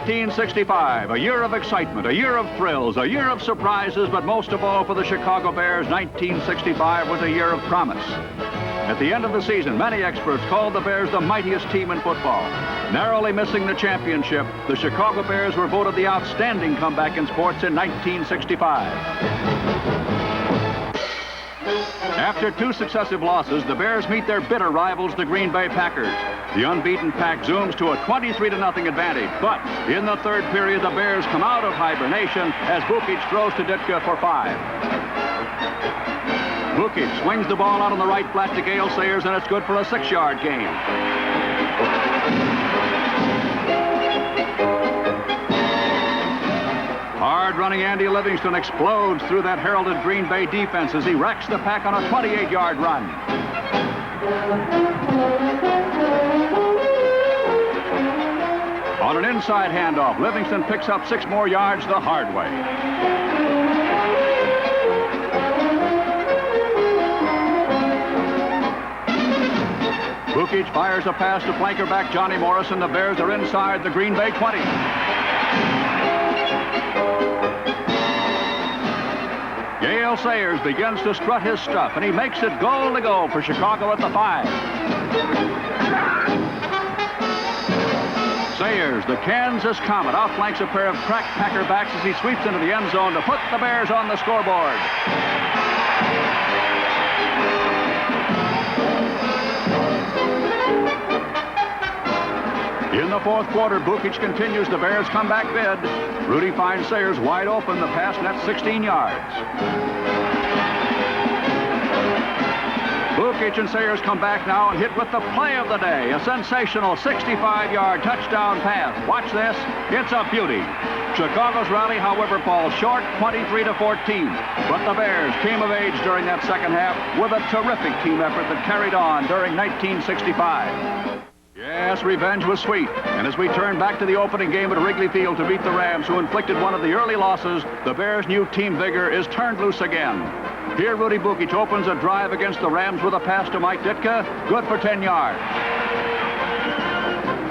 1965, a year of excitement, a year of thrills, a year of surprises, but most of all for the Chicago Bears, 1965 was a year of promise. At the end of the season, many experts called the Bears the mightiest team in football. Narrowly missing the championship, the Chicago Bears were voted the outstanding comeback in sports in 1965. After 2 successive losses, the Bears meet their bitter rivals, the Green Bay Packers. The unbeaten Pack zooms to a 23-0 advantage, but in the third period, the Bears come out of hibernation as Bukic throws to Ditka for 5. Bukic swings the ball out on the right flat to Gale Sayers, and it's good for a 6-yard gain. Hard-running Andy Livingston explodes through that heralded Green Bay defense as he wrecks the Pack on a 28-yard run. On an inside handoff, Livingston picks up 6 more yards the hard way. Bukic fires a pass to flanker back Johnny Morrison. The Bears are inside the Green Bay 20. Gale Sayers begins to strut his stuff, and he makes it goal to go for Chicago at the 5. Sayers, the Kansas Comet, outflanks a pair of crack Packer backs as he sweeps into the end zone to put the Bears on the scoreboard. In the fourth quarter, Bukic continues the Bears' comeback bid. Rudy finds Sayers wide open. The pass nets 16 yards. Bukic and Sayers come back now and hit with the play of the day. A sensational 65-yard touchdown pass. Watch this. It's a beauty. Chicago's rally, however, falls short, 23-14. But the Bears came of age during that second half with a terrific team effort that carried on during 1965. Yes, revenge was sweet. And as we turn back to the opening game at Wrigley Field to beat the Rams, who inflicted one of the early losses, the Bears' new team vigor is turned loose again. Here, Rudy Bukic opens a drive against the Rams with a pass to Mike Ditka, good for 10 yards.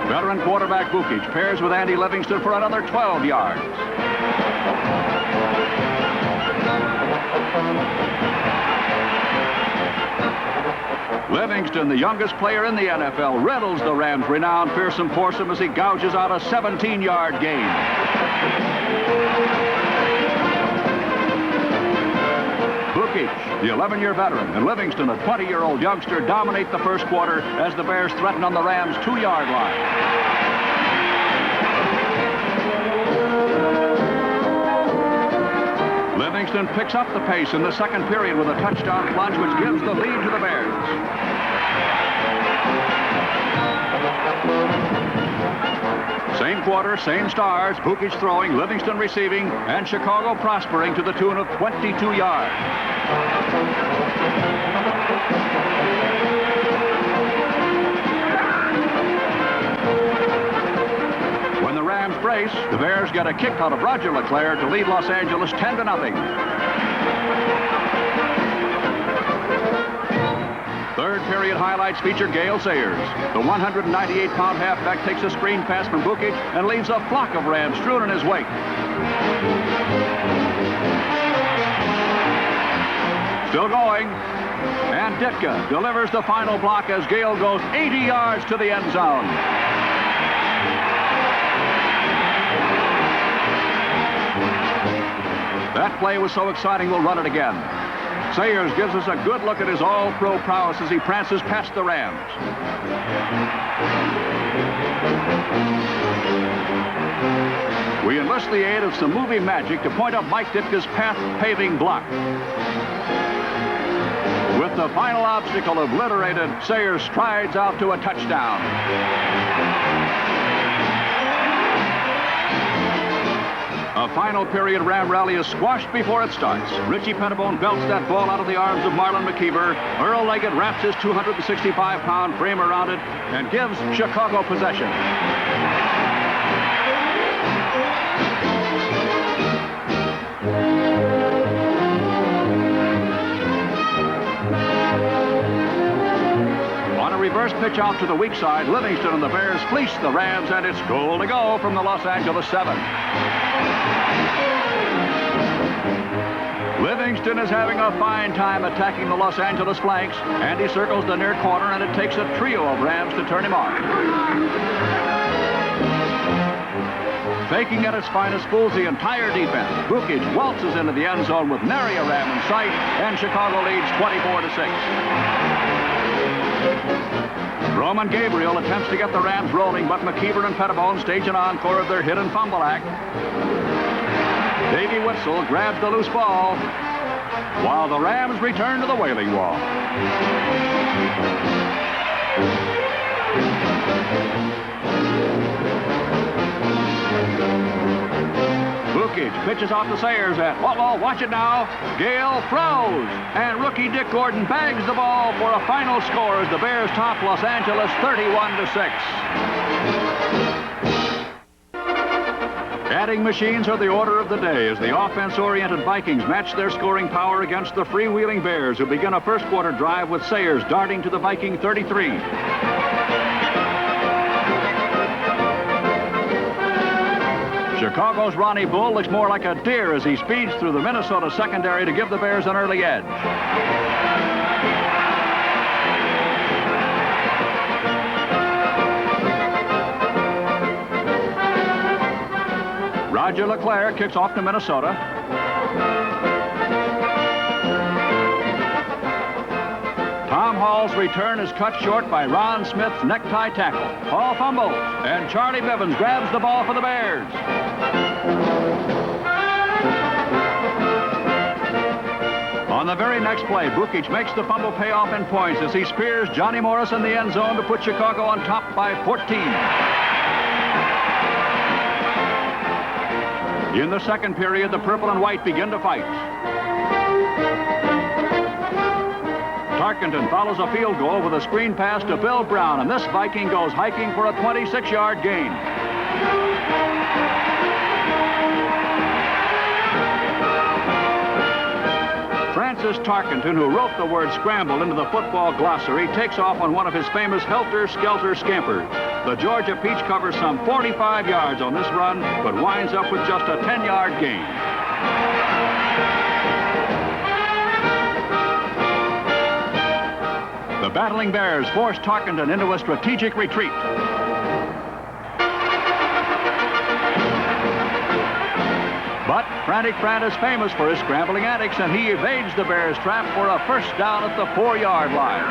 Veteran quarterback Bukic pairs with Andy Livingston for another 12 yards. Livingston, the youngest player in the NFL, riddles the Rams' renowned fearsome foursome as he gouges out a 17-yard gain. Bukic, the 11-year veteran, and Livingston, a 20-year-old youngster, dominate the first quarter as the Bears threaten on the Rams' 2-yard line. Livingston picks up the pace in the second period with a touchdown plunge, which gives the lead to the Bears. Same quarter, same stars, Bukic throwing, Livingston receiving, and Chicago prospering to the tune of 22 yards. When the Rams brace, the Bears get a kick out of Roger LeClaire to lead Los Angeles 10-0. Third period highlights feature Gale Sayers. The 198-pound halfback takes a screen pass from Bukic and leaves a flock of Rams strewn in his wake. Still going. And Ditka delivers the final block as Gale goes 80 yards to the end zone. That play was so exciting, we'll run it again. Sayers gives us a good look at his all-pro prowess as he prances past the Rams. We enlist the aid of some movie magic to point up Mike Ditka's path-paving block. With the final obstacle obliterated, Sayers strides out to a touchdown. A final period Ram rally is squashed before it starts. Richie Pettibone belts that ball out of the arms of Marlon McKeever. Earl Leggett wraps his 265-pound frame around it and gives Chicago possession. On a reverse pitch out to the weak side. Livingston and the Bears fleece the Rams, and it's goal to go from the Los Angeles 7. Livingston is having a fine time attacking the Los Angeles flanks, and he circles the near corner, and it takes a trio of Rams to turn him off. Faking at its finest, fools the entire defense. Bukic waltzes into the end zone with nary a Ram in sight, and Chicago leads 24-6. Roman Gabriel attempts to get the Rams rolling, but McKeever and Pettibone stage an encore of their hit and fumble act. Davey Witzel grabs the loose ball, while the Rams return to the Wailing Wall. Bukic pitches off to Sayers at, watch it now. Gale throws, and rookie Dick Gordon bags the ball for a final score as the Bears top Los Angeles 31-6. Adding machines are the order of the day as the offense-oriented Vikings match their scoring power against the freewheeling Bears, who begin a first-quarter drive with Sayers darting to the Viking 33. Chicago's Ronnie Bull looks more like a deer as he speeds through the Minnesota secondary to give the Bears an early edge. Roger LeClaire kicks off to Minnesota. Tom Hall's return is cut short by Ron Smith's necktie tackle. Hall fumbles, and Charlie Bivens grabs the ball for the Bears. On the very next play, Bukic makes the fumble pay off in points as he spears Johnny Morris in the end zone to put Chicago on top by 14. In the second period, the purple and white begin to fight. Tarkenton follows a field goal with a screen pass to Bill Brown, and this Viking goes hiking for a 26-yard gain. Francis Tarkenton, who wrote the word scramble into the football glossary, takes off on one of his famous helter-skelter scampers. The Georgia Peach covers some 45 yards on this run, but winds up with just a 10-yard gain. The battling Bears force Tarkenton into a strategic retreat. But Frantic Fran is famous for his scrambling antics, and he evades the Bears' trap for a first down at the 4-yard line.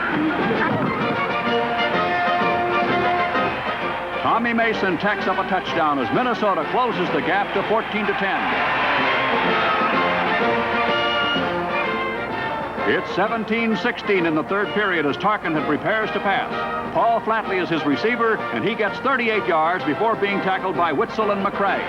Tommy Mason tacks up a touchdown as Minnesota closes the gap to 14-10. It's 17-16 in the third period as Tarkenton prepares to pass. Paul Flatley is his receiver, and he gets 38 yards before being tackled by Witzel and McCray.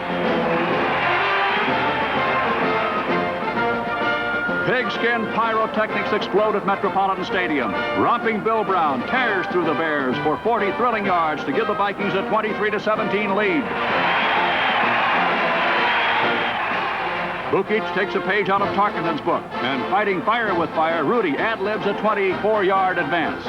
Pigskin pyrotechnics explode at Metropolitan Stadium. Romping Bill Brown tears through the Bears for 40 thrilling yards to give the Vikings a 23-17 lead. Bukic takes a page out of Tarkenton's book, and fighting fire with fire, Rudy ad-libs a 24-yard advance.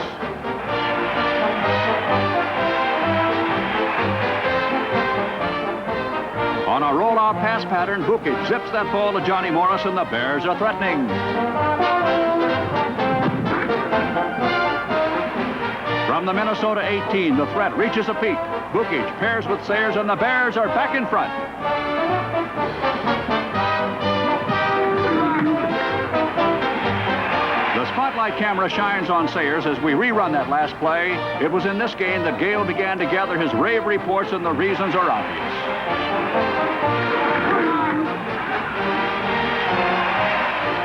On a rollout pass pattern, Bukic zips that ball to Johnny Morris, and the Bears are threatening. From the Minnesota 18, the threat reaches a peak. Bukic pairs with Sayers, and the Bears are back in front. The spotlight camera shines on Sayers as we rerun that last play. It was in this game that Gale began to gather his rave reports, and the reasons are obvious.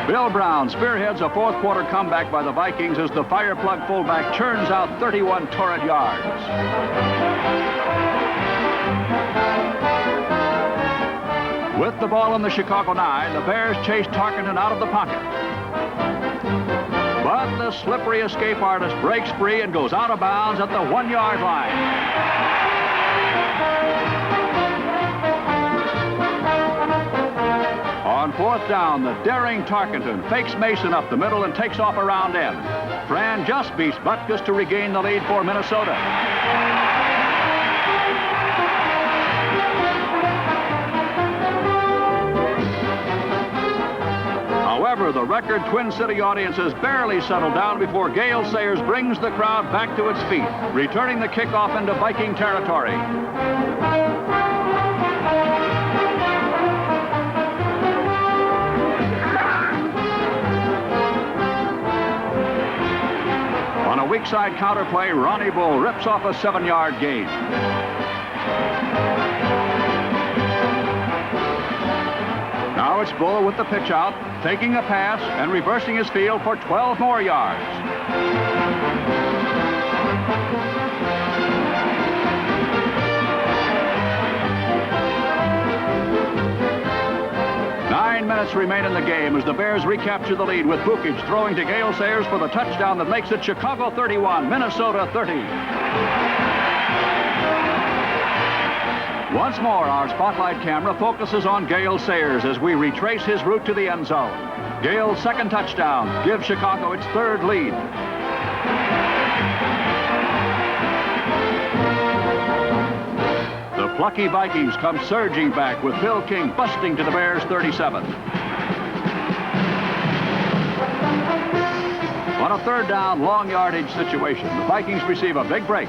Bill Brown spearheads a fourth-quarter comeback by the Vikings as the fireplug fullback churns out 31 torrid yards. With the ball in the Chicago 9, the Bears chase Tarkenton out of the pocket. But the slippery escape artist breaks free and goes out of bounds at the 1-yard line. On fourth down, the daring Tarkenton fakes Mason up the middle and takes off a round end. Fran just beats Butkus to regain the lead for Minnesota. However, the record Twin City audience has barely settled down before Gale Sayers brings the crowd back to its feet, returning the kickoff into Viking territory. On a weak side counterplay, Ronnie Bull rips off a 7-yard gain. Now it's Bull with the pitch out, taking a pass and reversing his field for 12 more yards. Nine minutes remain in the game as the Bears recapture the lead with Bukic throwing to Gale Sayers for the touchdown that makes it Chicago 31, Minnesota 30. Once more, our spotlight camera focuses on Gale Sayers as we retrace his route to the end zone. Gale's second touchdown gives Chicago its third lead. The plucky Vikings come surging back with Phil King busting to the Bears' 37. On a third down, long yardage situation, the Vikings receive a big break.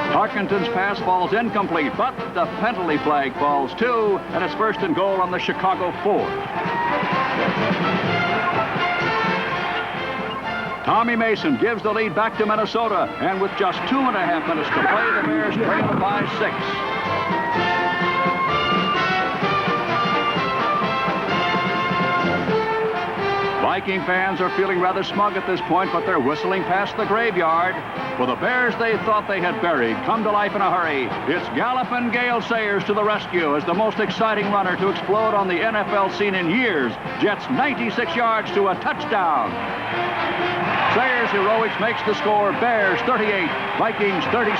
Tarkenton's pass falls incomplete, but the penalty flag falls too, and it's first and goal on the Chicago 4. Tommy Mason gives the lead back to Minnesota, and with just 2.5 minutes to play, the Bears trail by 6. Viking fans are feeling rather smug at this point, but they're whistling past the graveyard. For the Bears they thought they had buried come to life in a hurry. It's galloping Gale Sayers to the rescue as the most exciting runner to explode on the NFL scene in years jets 96 yards to a touchdown. Sayers' heroics makes the score Bears 38, Vikings 37.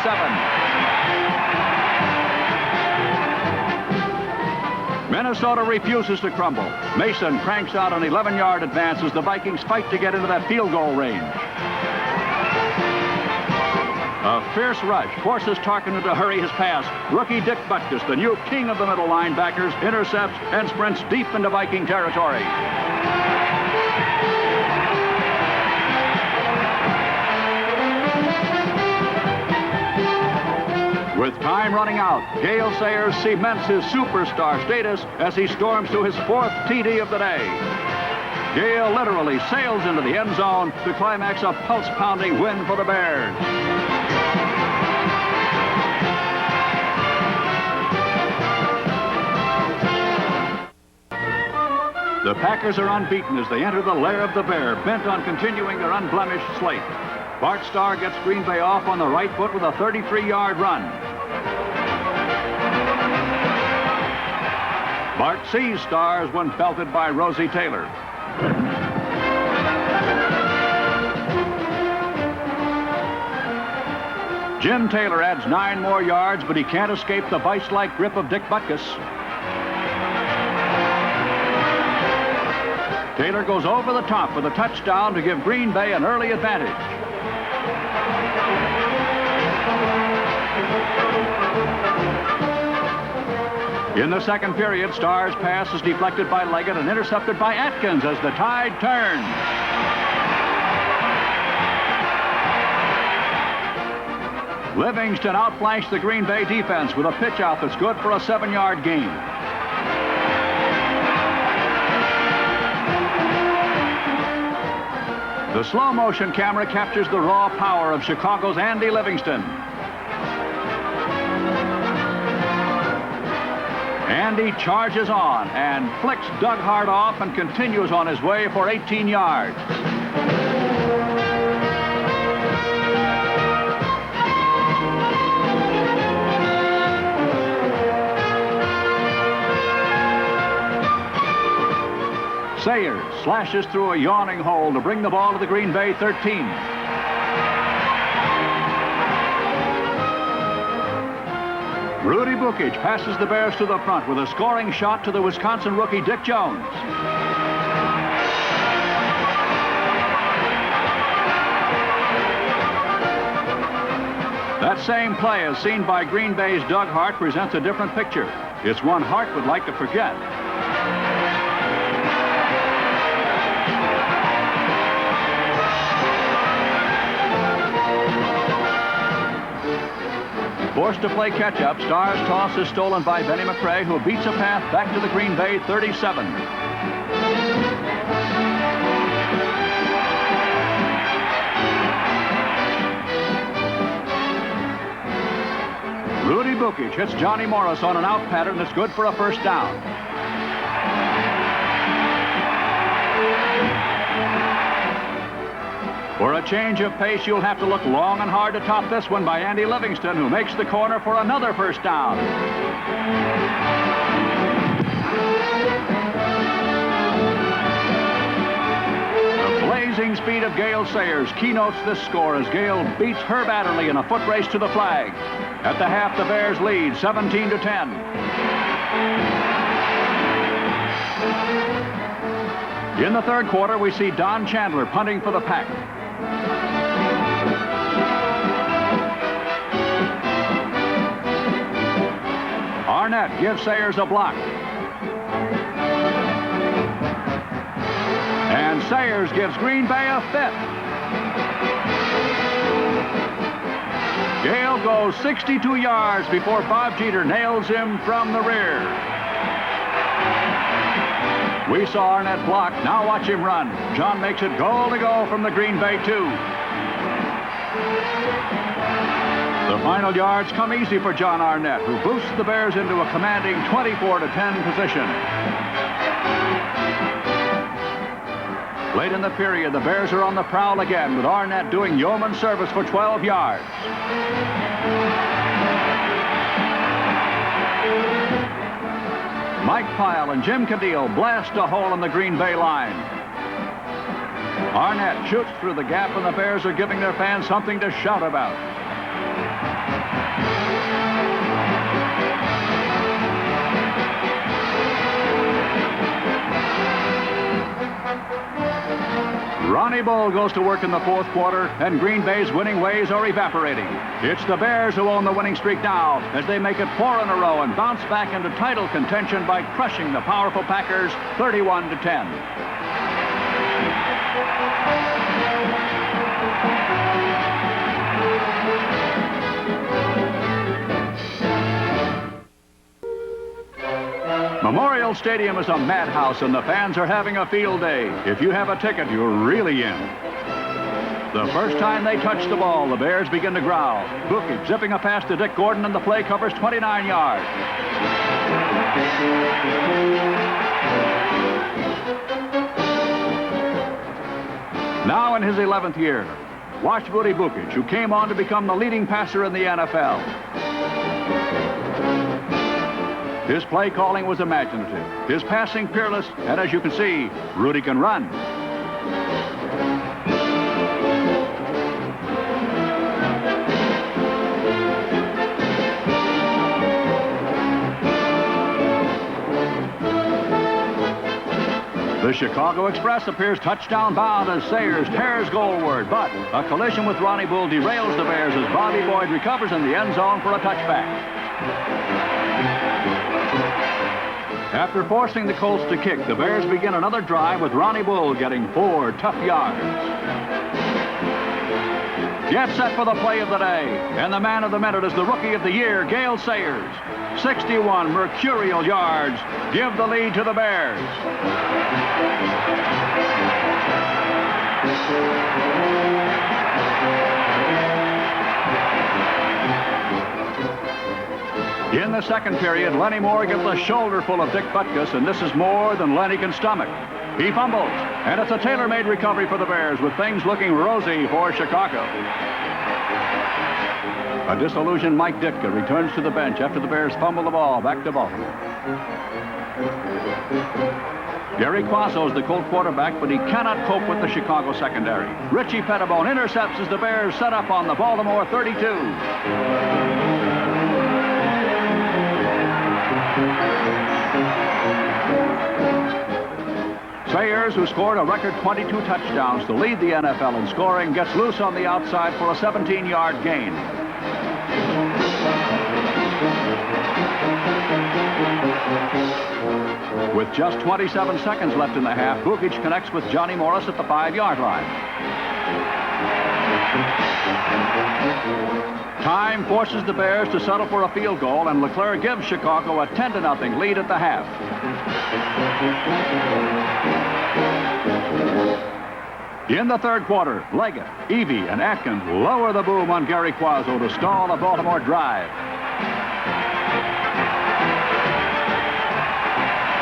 Minnesota refuses to crumble. Mason cranks out an 11-yard advance as the Vikings fight to get into that field goal range. A fierce rush forces Tarkenton to hurry his pass. Rookie Dick Butkus, the new king of the middle linebackers, intercepts and sprints deep into Viking territory. With time running out, Gale Sayers cements his superstar status as he storms to his 4th TD of the day. Gale literally sails into the end zone to climax a pulse-pounding win for the Bears. The Packers are unbeaten as they enter the lair of the Bear, bent on continuing their unblemished slate. Bart Starr gets Green Bay off on the right foot with a 33-yard run. Bart sees Stars when belted by Rosie Taylor. Jim Taylor adds 9 more yards, but he can't escape the vice-like grip of Dick Butkus. Taylor goes over the top with a touchdown to give Green Bay an early advantage. In the second period, Starr's pass is deflected by Leggett and intercepted by Atkins as the tide turns. Livingston outflanked the Green Bay defense with a pitch out that's good for a 7-yard gain. The slow motion camera captures the raw power of Chicago's Andy Livingston. Andy charges on and flicks Doug Hart off and continues on his way for 18 yards. Sayers slashes through a yawning hole to bring the ball to the Green Bay 13. Rudy Bukic passes the Bears to the front with a scoring shot to the Wisconsin rookie Dick Jones. That same play, as seen by Green Bay's Doug Hart, presents a different picture. It's one Hart would like to forget. Forced to play catch-up, Starr's toss is stolen by Benny McRae, who beats a path back to the Green Bay 37. Rudy Bukic hits Johnny Morris on an out pattern that's good for a first down. For a change of pace, you'll have to look long and hard to top this one by Andy Livingston, who makes the corner for another first down. The blazing speed of Gale Sayers keynotes this score as Gale beats Herb Adderley in a foot race to the flag. At the half, the Bears lead 17-10. In the third quarter, we see Don Chandler punting for the Pack. Arnett gives Sayers a block. And Sayers gives Green Bay a fifth. Gale goes 62 yards before Bob Jeter nails him from the rear. We saw Arnett block. Now watch him run. John makes it goal to go from the Green Bay 2. The final yards come easy for John Arnett, who boosts the Bears into a commanding 24-10 position. Late in the period, the Bears are on the prowl again, with Arnett doing yeoman service for 12 yards. Mike Pyle and Jim Cadillo blast a hole in the Green Bay line. Arnett shoots through the gap, and the Bears are giving their fans something to shout about. Ronnie Bull goes to work in the fourth quarter, and Green Bay's winning ways are evaporating. It's the Bears who own the winning streak now, as they make it 4 in a row and bounce back into title contention by crushing the powerful Packers 31-10. Memorial Stadium is a madhouse, and the fans are having a field day. If you have a ticket, you're really in. The first time they touch the ball, the Bears begin to growl. Bukic zipping a pass to Dick Gordon, and the play covers 29 yards. Now in his 11th year, watch Rudy Bukic, who came on to become the leading passer in the NFL. His play calling was imaginative, his passing fearless, and as you can see, Rudy can run. The Chicago Express appears touchdown bound as Sayers tears goalward, but a collision with Ronnie Bull derails the Bears as Bobby Boyd recovers in the end zone for a touchback. After forcing the Colts to kick, the Bears begin another drive with Ronnie Bull getting 4 tough yards. Get set for the play of the day, and the man of the minute is the Rookie of the Year, Gale Sayers. 61 mercurial yards give the lead to the Bears. In the second period, Lenny Moore gets a shoulderful of Dick Butkus, and this is more than Lenny can stomach. He fumbles, and it's a tailor-made recovery for the Bears, with things looking rosy for Chicago. A disillusioned Mike Ditka returns to the bench after the Bears fumble the ball back to Baltimore. Gary Quasso's the Colt quarterback, but he cannot cope with the Chicago secondary. Richie Pettibone intercepts as the Bears set up on the Baltimore 32. Sayers, who scored a record 22 touchdowns to lead the NFL in scoring, gets loose on the outside for a 17-yard gain. With just 27 seconds left in the half, Bukic connects with Johnny Morris at the 5-yard line. Time forces the Bears to settle for a field goal, and LeClair gives Chicago a 10-0 lead at the half. In the third quarter, Leggett, Evie, and Atkins lower the boom on Gary Quazzo to stall a Baltimore drive.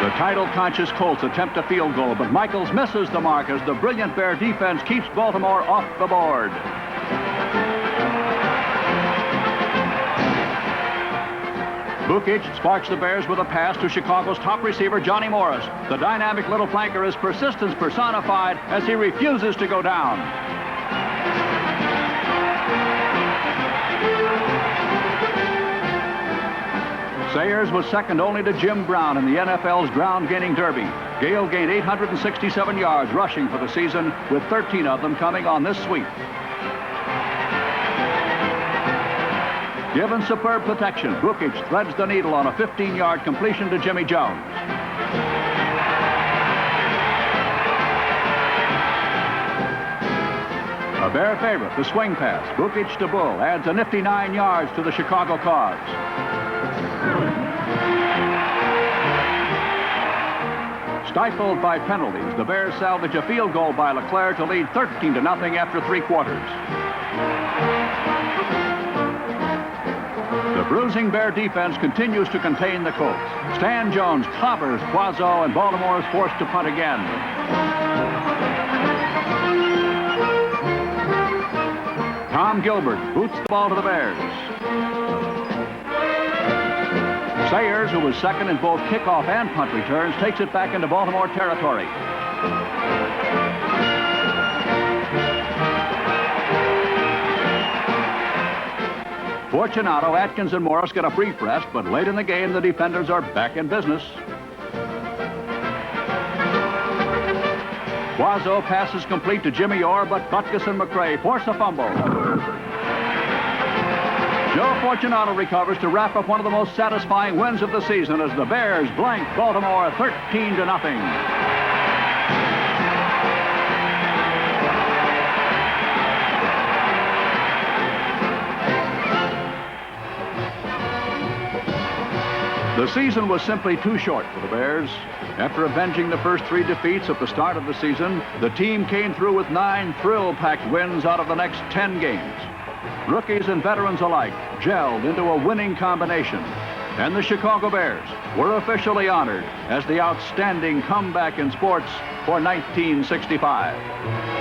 The title-conscious Colts attempt a field goal, but Michaels misses the mark as the brilliant Bear defense keeps Baltimore off the board. Bukic sparks the Bears with a pass to Chicago's top receiver, Johnny Morris. The dynamic little flanker is persistence personified as he refuses to go down. Sayers was second only to Jim Brown in the NFL's ground-gaining derby. Gale gained 867 yards rushing for the season, with 13 of them coming on this sweep. Given superb protection, Bukic threads the needle on a 15-yard completion to Jimmy Jones. A Bear favorite, the swing pass. Bukic to Bull adds a nifty 9 yards to the Chicago cause. Stifled by penalties, the Bears salvage a field goal by LeClair to lead 13-0 after 3 quarters. The bruising Bear defense continues to contain the Colts. Stan Jones clobbers Quazzo, and Baltimore is forced to punt again. Tom Gilbert boots the ball to the Bears. Sayers, who was second in both kickoff and punt returns, takes it back into Baltimore territory. Fortunato, Atkins, and Morris get a brief rest, but late in the game, the defenders are back in business. Quazzo passes complete to Jimmy Orr, but Butkus and McRae force a fumble. Joe Fortunato recovers to wrap up one of the most satisfying wins of the season as the Bears blank Baltimore 13-0. The season was simply too short for the Bears. After avenging the first 3 defeats at the start of the season, the team came through with 9 thrill-packed wins out of the next 10 games. Rookies and veterans alike gelled into a winning combination, and the Chicago Bears were officially honored as the outstanding comeback in sports for 1965.